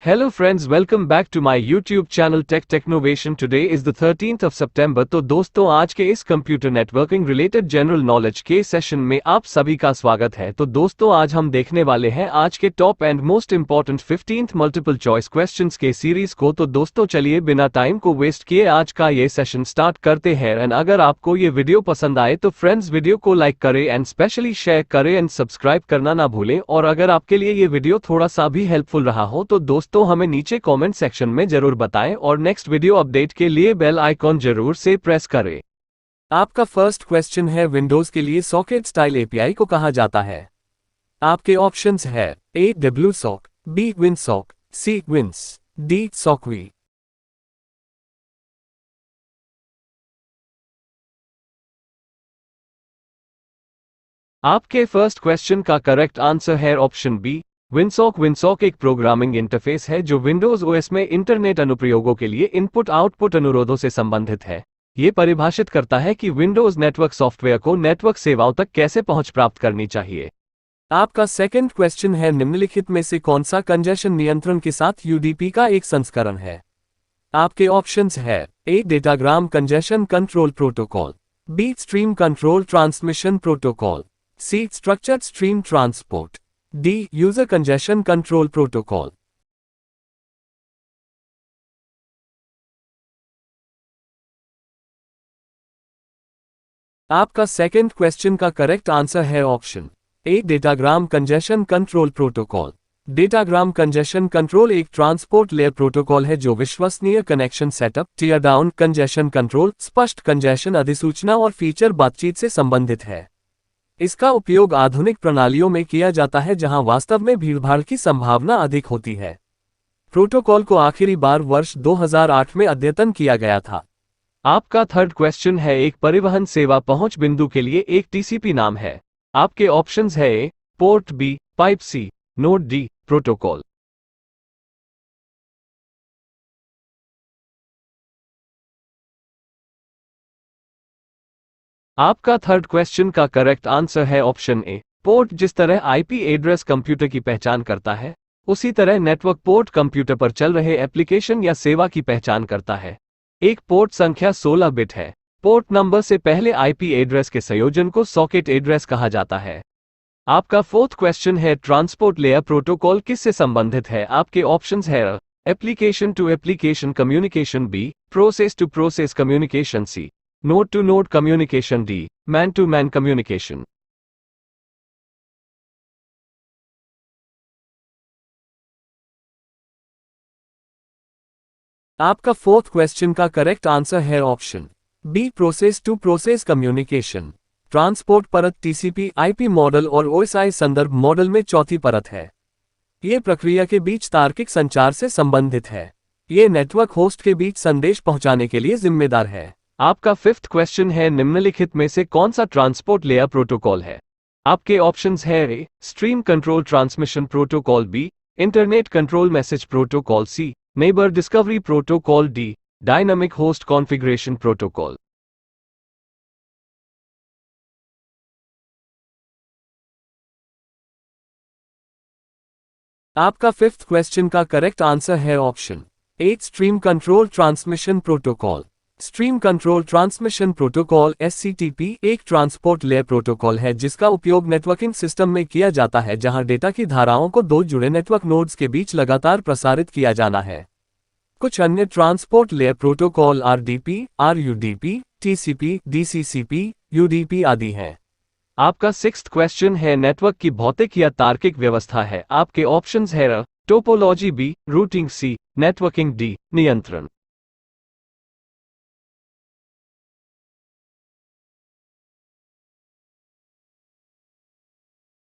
Hello friends, welcome back to my YouTube channel Tech Technovation. Today is the 13th of September। तो दोस्तों आज के इस computer networking related general knowledge के session में आप सभी का स्वागत है। तो दोस्तों आज हम देखने वाले हैं आज के top and most important 15th multiple choice questions के सीरीज को। तो दोस्तों चलिए बिना टाइम को वेस्ट किए आज का ये सेशन स्टार्ट करते हैं। एंड अगर आपको ये वीडियो पसंद आए तो फ्रेंड्स वीडियो को लाइक करें एंड स्पेशली शेयर करें एंड सब्सक्राइब करना ना भूलें। और अगर आपके लिए ये वीडियो थोड़ा सा भी हेल्पफुल रहा हो तो दोस्तों हमें नीचे कमेंट सेक्शन में जरूर बताएं और नेक्स्ट वीडियो अपडेट के लिए बेल आइकॉन जरूर से प्रेस करें। आपका फर्स्ट क्वेश्चन है, विंडोज के लिए सॉकेट स्टाइल एपीआई को कहा जाता है। आपके ऑप्शंस है ए WSOC, बी WinSock, सी Wins, डी SOCV। आपके फर्स्ट क्वेश्चन का करेक्ट आंसर है ऑप्शन बी WinSock। WinSock एक प्रोग्रामिंग इंटरफेस है जो विंडोज ओएस में इंटरनेट अनुप्रयोगों के लिए इनपुट आउटपुट अनुरोधों से संबंधित है। ये परिभाषित करता है कि विंडोज नेटवर्क सॉफ्टवेयर को नेटवर्क सेवाओं तक कैसे पहुंच प्राप्त करनी चाहिए। आपका सेकंड क्वेश्चन है, निम्नलिखित में से कौन सा कंजेशन नियंत्रण के साथ यूडीपी का एक संस्करण है। आपके ऑप्शंस है A datagram congestion control protocol, B stream control transmission protocol, C structured stream transport, D user congestion control protocol. आपका सेकंड क्वेश्चन का करेक्ट आंसर है option A datagram congestion control protocol. Datagram congestion control एक transport layer protocol है जो विश्वसनीय connection setup, tear down congestion control, स्पष्ट congestion अधिसूचना और फीचर बातचीत से संबंधित है। इसका उपयोग आधुनिक प्रणालियों में किया जाता है जहां वास्तव में भीड़भाड़ की संभावना अधिक होती है। प्रोटोकॉल को आखिरी बार वर्ष 2008 में अद्यतन किया गया था। आपका थर्ड क्वेश्चन है, एक परिवहन सेवा पहुंच बिंदु के लिए एक टीसीपी नाम है। आपके ऑप्शंस है ए पोर्ट, बी पाइप, सी नोड, डी प्रोटोकॉल। आपका थर्ड क्वेश्चन का करेक्ट आंसर है ऑप्शन ए पोर्ट। जिस तरह आईपी एड्रेस कंप्यूटर की पहचान करता है उसी तरह नेटवर्क पोर्ट कंप्यूटर पर चल रहे एप्लीकेशन या सेवा की पहचान करता है। एक पोर्ट संख्या 16 बिट है। पोर्ट नंबर से पहले आईपी एड्रेस के संयोजन को सॉकेट एड्रेस कहा जाता है। आपका फोर्थ क्वेश्चन है, ट्रांसपोर्ट लेयर प्रोटोकॉल किससे संबंधित है। आपके ऑप्शंस है application to application communication, B process to process communication, C node to node communication, D man to man communication. आपका फोर्थ क्वेश्चन का करेक्ट आंसर है option B process to process communication. Transport परत TCP, IP model और OSI संदर्भ model में चौथी परत है। ये प्रक्रिया के बीच तार्किक संचार से संबंधित है। ये नेटवर्क होस्ट के बीच संदेश पहुंचाने के लिए जिम्मेदार है। आपका फिफ्थ क्वेश्चन है, निम्नलिखित में से कौन सा ट्रांसपोर्ट लेयर प्रोटोकॉल है। आपके ऑप्शंस है A stream control transmission protocol, B internet control message protocol, C neighbour discovery protocol, D dynamic host configuration protocol. आपका फिफ्थ क्वेश्चन का करेक्ट आंसर है option A stream control transmission protocol. Stream control transmission protocol SCTP एक transport layer protocol है जिसका उपयोग networking system में किया जाता है जहां डेटा की धाराओं को दो जुड़े नेटवर्क नोड्स के बीच लगातार प्रसारित किया जाना है। कुछ अन्य transport layer protocol RDP, RUDP, TCP, DCCP, UDP आदि हैं। आपका सिक्स्थ क्वेश्चन है, नेटवर्क की भौतिक या तार्किक व्यवस्था है। आपके ऑप्शंस है topology, B routing, C networking, D नियंत्रण।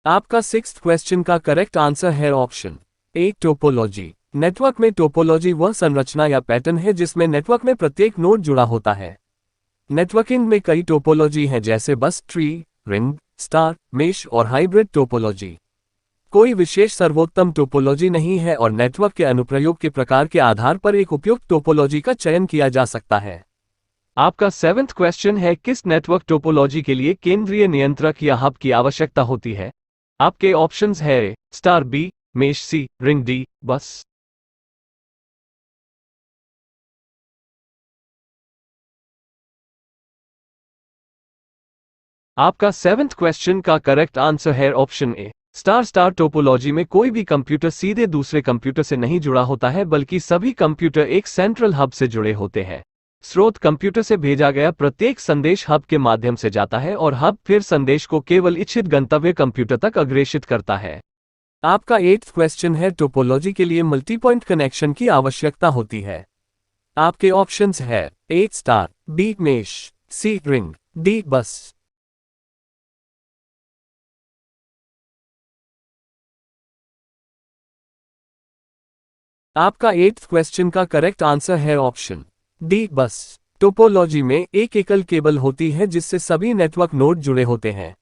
आपका सिक्स्थ क्वेश्चन का करेक्ट आंसर है ऑप्शन ए टोपोलॉजी। नेटवर्क में टोपोलॉजी वह संरचना या पैटर्न है जिसमें नेटवर्क में प्रत्येक नोड जुड़ा होता है। नेटवर्किंग में कई टोपोलॉजी हैं जैसे बस, ट्री, रिंग, स्टार, मेश और हाइब्रिड टोपोलॉजी। कोई विशेष सर्वोत्तम टोपोलॉजी नहीं है और नेटवर्क के अनुप्रयोग के प्रकार के आधार पर एक उपयुक्त टोपोलॉजी का चयन किया जा सकता है। आपका सेवेंथ क्वेश्चन है, किस नेटवर्क टोपोलॉजी के लिए केंद्रीय नियंत्रक या हब की आवश्यकता होती है। आपके ऑप्शंस है स्टार, बी मेश, सी रिंग, डी बस। आपका 7th क्वेश्चन का करेक्ट आंसर है ऑप्शन ए। स्टार स्टार टोपोलॉजी में कोई भी कंप्यूटर सीधे दूसरे कंप्यूटर से नहीं जुड़ा होता है, बल्कि सभी कंप्यूटर एक सेंट्रल हब से जुड़े होते हैं। स्रोत कंप्यूटर से भेजा गया प्रत्येक संदेश हब के माध्यम से जाता है और हब फिर संदेश को केवल इच्छित गंतव्य कंप्यूटर तक अग्रेषित करता है। आपका 8th क्वेश्चन है, टोपोलॉजी के लिए मल्टी पॉइंट कनेक्शन की आवश्यकता होती है। आपके ऑप्शंस है ए स्टार, बी मेश, सी रिंग, डी बस। आपका 8th क्वेश्चन का करेक्ट आंसर है ऑप्शन डी बस। टोपोलॉजी में एक एकल केबल होती है जिससे सभी नेटवर्क नोड जुड़े होते हैं।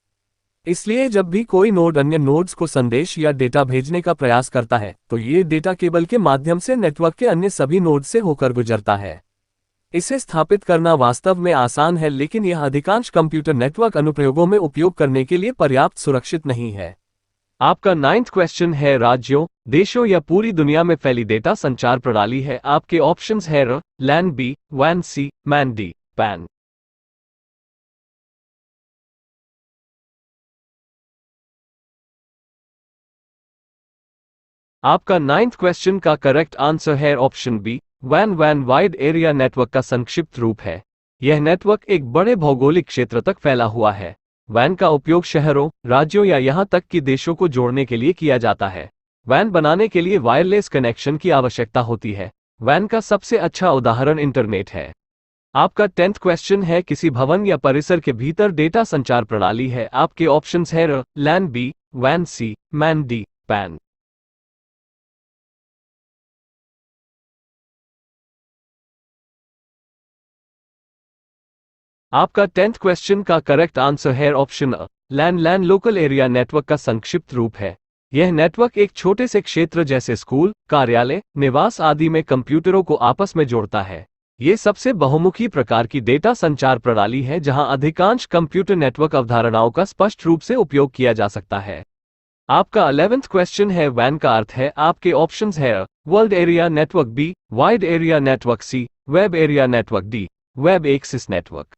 इसलिए जब भी कोई नोड अन्य नोड्स को संदेश या डेटा भेजने का प्रयास करता है तो ये डेटा केबल के माध्यम से नेटवर्क के अन्य सभी नोड से होकर गुजरता है। इसे स्थापित करना वास्तव में आसान है, लेकिन यह अधिकांश कंप्यूटर नेटवर्क अनुप्रयोगों में उपयोग करने के लिए पर्याप्त सुरक्षित नहीं है। आपका 9th क्वेश्चन है, राज्यों, देशों या पूरी दुनिया में फैली डेटा संचार प्रणाली है। आपके ऑप्शंस है र, लैन, बी, वैन, सी, मैन, डी, पैन। आपका 9th क्वेश्चन का करेक्ट आंसर है option B, van. Van wide area network का संक्षिप्त रूप है। यह नेटवर्क एक बड़े भौगोलिक क्षेत्र तक फैला हुआ है। वैन का उपयोग शहरों, राज्यों या यहां तक कि देशों को जोड़ने के लिए किया जाता है। वैन बनाने के लिए वायरलेस कनेक्शन की आवश्यकता होती है। वैन का सबसे अच्छा उदाहरण इंटरनेट है। आपका 10th क्वेश्चन है, किसी भवन या परिसर के भीतर डेटा संचार प्रणाली है। आपके ऑप्शंस है र, लैन, बी, वैन, सी, मैन, डी, पैन। आपका 10th क्वेश्चन का करेक्ट आंसर है ऑप्शन अ, लैन। लैन लोकल एरिया नेटवर्क का संक्षिप्त रूप है। यह नेटवर्क एक छोटे से क्षेत्र जैसे स्कूल, कार्यालय, निवास आदि में कंप्यूटरों को आपस में जोड़ता है। ये सबसे बहुमुखी प्रकार की डेटा संचार प्रणाली है जहां अधिकांश कंप्यूटर नेटवर्क अवधारणाओं का स्पष्ट रूप से उपयोग किया जा सकता है। आपका 11th क्वेश्चन है, वैन का अर्थ है। आपके ऑप्शंस है a, world area network, B, wide area network, C, web area network, D, web access network.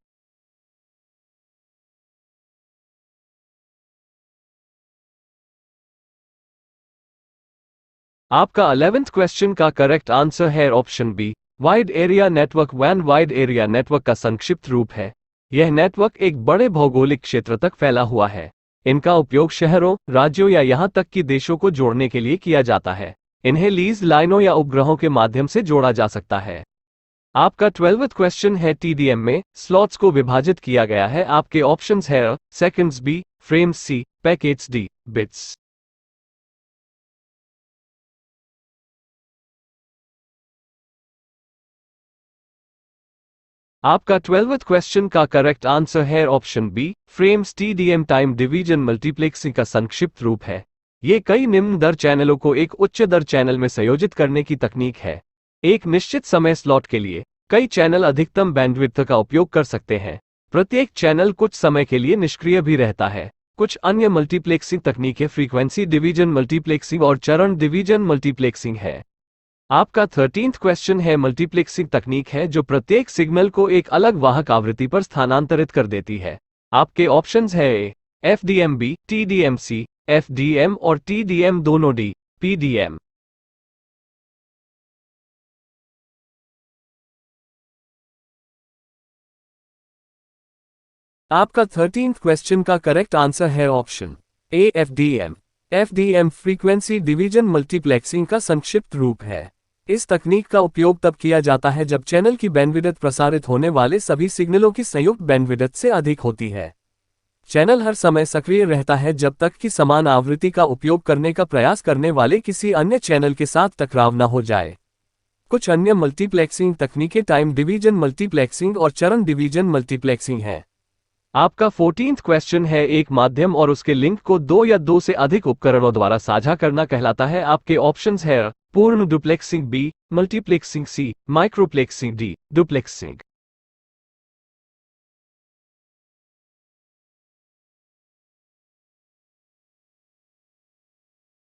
आपका 11th क्वेश्चन का करेक्ट आंसर है option B, wide area network. वैन वाइड एरिया नेटवर्क का संक्षिप्त रूप है। यह नेटवर्क एक बड़े भौगोलिक क्षेत्र तक फैला हुआ है। इनका उपयोग शहरों, राज्यों या यहां तक कि देशों को जोड़ने के लिए किया जाता है। इन्हें लीज लाइनों या उपग्रहों के माध्यम से जोड़ा जा सकता है। आपका 12th क्वेश्चन है, टीडीएम में स्लॉट्स को विभाजित किया गया है। आपके ऑप्शंस है A, seconds, B, frames, C, packets, D, bits. आपका 12th क्वेश्चन का करेक्ट आंसर है option B, frames. TDM time division multiplexing का संक्षिप्त रूप है। ये कई निम्न दर चैनलों को एक उच्च दर चैनल में संयोजित करने की तकनीक है। एक निश्चित समय स्लॉट के लिए कई चैनल अधिकतम बैंडविड्थ का उपयोग कर सकते हैं। प्रत्येक चैनल कुछ समय के लिए निष्क्रिय भी रहता है। कुछ अन्य मल्टीप्लेक्सिंग तकनीकें फ्रीक्वेंसी डिवीजन मल्टीप्लेक्सिंग और चरण डिवीजन मल्टीप्लेक्सिंग है। आपका 13th क्वेश्चन है, मल्टीप्लेक्सिंग तकनीक है जो प्रत्येक सिग्नल को एक अलग वाहक आवृत्ति पर स्थानांतरित कर देती है। आपके ऑप्शंस है ए, एफडीएम, बी, टीडीएम, सी, एफडीएम और टीडीएम दोनों, डी, पीडीएम। आपका 13th क्वेश्चन का करेक्ट आंसर है ऑप्शन ए, FDM. FDM frequency division multiplexing का संक्षिप्त रूप है। इस तकनीक का उपयोग तब किया जाता है जब चैनल की बैंडविड्थ प्रसारित होने वाले सभी सिग्नलों की संयुक्त बैंडविड्थ से अधिक होती है। चैनल हर समय सक्रिय रहता है जब तक कि समान आवृत्ति का उपयोग करने का प्रयास करने वाले किसी अन्य चैनल के साथ टकराव न हो जाए। कुछ अन्य मल्टीप्लेक्सिंग तकनीकें टाइम डिवीजन मल्टीप्लेक्सिंग और चरण डिवीजन मल्टीप्लेक्सिंग हैं। आपका 14th क्वेश्चन है, एक माध्यम और उसके लिंक को दो या दो से अधिक उपकरणों द्वारा साझा करना कहलाता है। आपके ऑप्शंस है अ, पूर्ण डुप्लेक्सिंग, बी, मल्टीप्लेक्सिंग, सी, माइक्रोप्लेक्सिंग, डी, डुप्लेक्सिंग।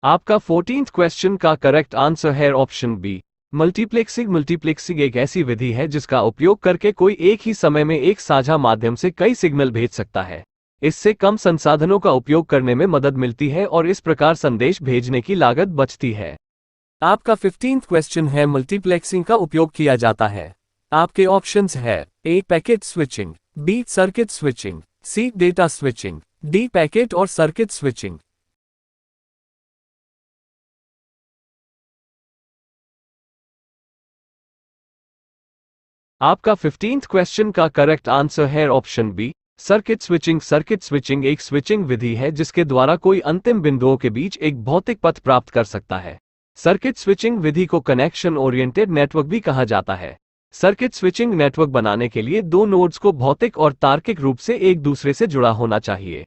आपका 14th क्वेश्चन का करेक्ट आंसर है ऑप्शन बी, मल्टीप्लेक्सिंग। मल्टीप्लेक्सिंग एक ऐसी विधि है जिसका उपयोग करके कोई एक ही समय में एक साझा माध्यम से कई सिग्नल भेज सकता है। इससे कम संसाधनों का उपयोग करने में मदद मिलती है और इस प्रकार संदेश भेजने की लागत बचती है। आपका 15th क्वेश्चन है, मल्टीप्लेक्सिंग का उपयोग किया जाता है। आपके ऑप्शंस है A packet switching, B circuit switching, C data switching, D packet और सर्किट स्विचिंग। आपका 15th क्वेश्चन का करेक्ट आंसर है option B circuit switching. Circuit switching एक स्विचिंग विधि है जिसके द्वारा कोई अंतिम बिंदुओं के बीच एक भौतिक पथ प्राप्त कर सकता है। सर्किट स्विचिंग विधि को कनेक्शन ओरिएंटेड नेटवर्क भी कहा जाता है। सर्किट स्विचिंग नेटवर्क बनाने के लिए दो नोड्स को भौतिक और तार्किक रूप से एक दूसरे से जुड़ा होना चाहिए।